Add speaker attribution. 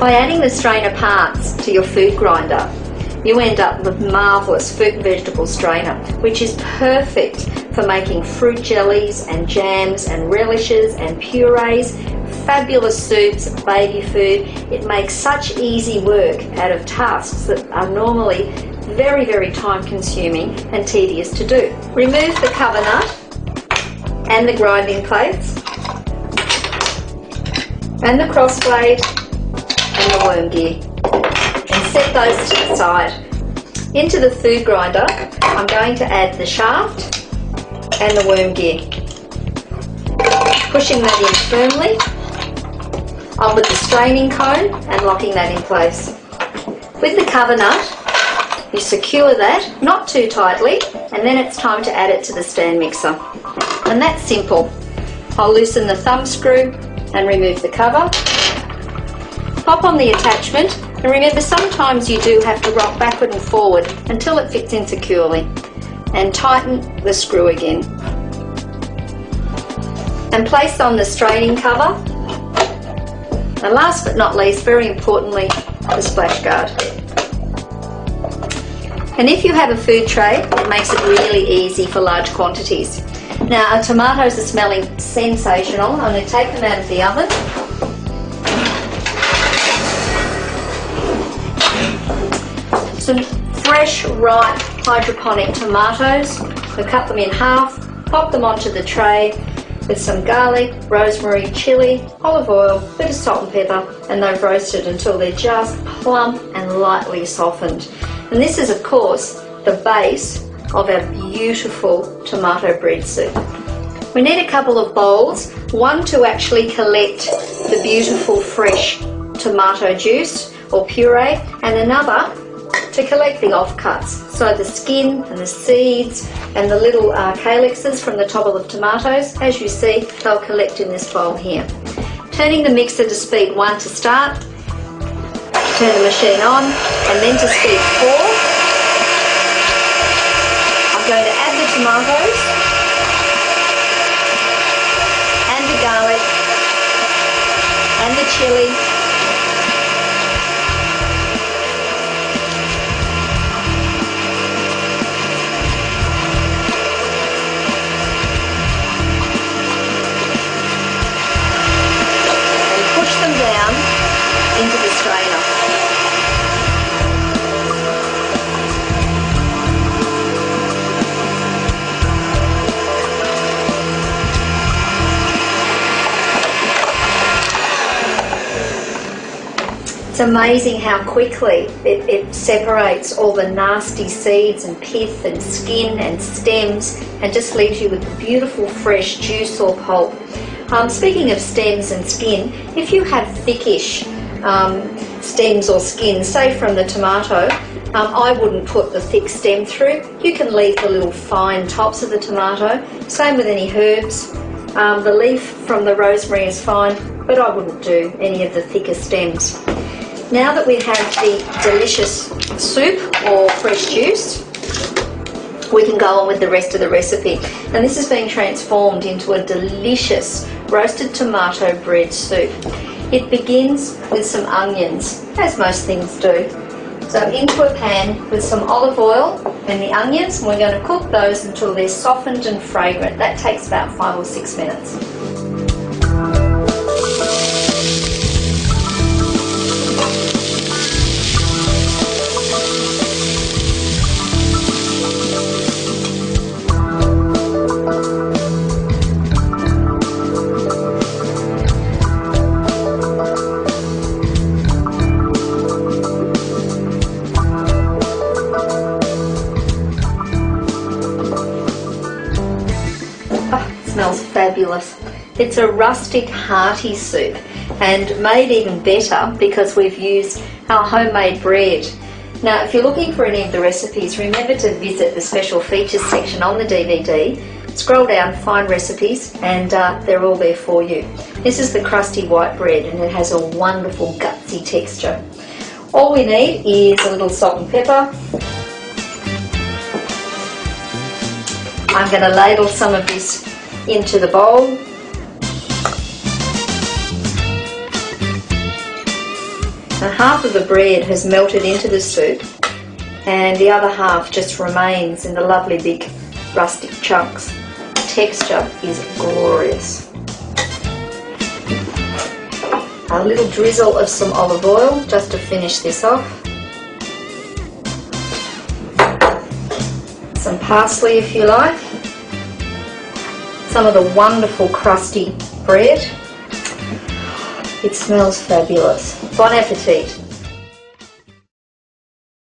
Speaker 1: By adding the strainer parts to your food grinder, you end up with a marvellous fruit and vegetable strainer, which is perfect for making fruit jellies and jams and relishes and purees, fabulous soups, baby food. It makes such easy work out of tasks that are normally very, very time consuming and tedious to do. Remove the cover nut and the grinding plates and the cross blade and the worm gear and set those to the side. Into the food grinder, I'm going to add the shaft and the worm gear. Pushing that in firmly, on with the straining cone and locking that in place. With the cover nut, you secure that, not too tightly, and then it's time to add it to the stand mixer. And that's simple. I'll loosen the thumb screw and remove the cover. Pop on the attachment, and remember sometimes you do have to rock backward and forward until it fits in securely. And tighten the screw again. And place on the straining cover. And last but not least, very importantly, the splash guard. And if you have a food tray, it makes it really easy for large quantities. Now our tomatoes are smelling sensational. I'm going to take them out of the oven. Some fresh, ripe hydroponic tomatoes. We cut them in half, pop them onto the tray with some garlic, rosemary, chilli, olive oil, bit of salt and pepper, and they've roasted until they're just plump and lightly softened. And this is of course the base of our beautiful tomato bread soup. We need a couple of bowls, one to actually collect the beautiful fresh tomato juice or puree, and another to collect the offcuts, so the skin and the seeds and the little calyxes from the top of the tomatoes. As you see, they'll collect in this bowl here. Turning the mixer to speed 1 to start, turn the machine on, and then to speed 4. I'm going to add the tomatoes and the garlic and the chilli. Down into the strainer. It's amazing how quickly it separates all the nasty seeds and pith and skin and stems and just leaves you with the beautiful fresh juice or pulp. Speaking of stems and skin, if you have thickish stems or skin, say from the tomato, I wouldn't put the thick stem through. You can leave the little fine tops of the tomato. Same with any herbs. The leaf from the rosemary is fine, but I wouldn't do any of the thicker stems. Now that we have the delicious soup or fresh juice, we can go on with the rest of the recipe. And this has been transformed into a delicious roasted tomato bread soup. It begins with some onions, as most things do. So into a pan with some olive oil and the onions, and we're going to cook those until they're softened and fragrant. That takes about 5 or 6 minutes. Smells fabulous. It's a rustic hearty soup and made even better because we've used our homemade bread. Now if you're looking for any of the recipes, remember to visit the special features section on the DVD, scroll down, find recipes, and they're all there for you. This is the crusty white bread and it has a wonderful gutsy texture. All we need is a little salt and pepper. I'm going to ladle some of this into the bowl. half of the bread has melted into the soup and the other half just remains in the lovely big rustic chunks. The texture is glorious. A little drizzle of some olive oil just to finish this off. Some parsley if you like. Some of the wonderful crusty bread. It smells fabulous. Bon appetit.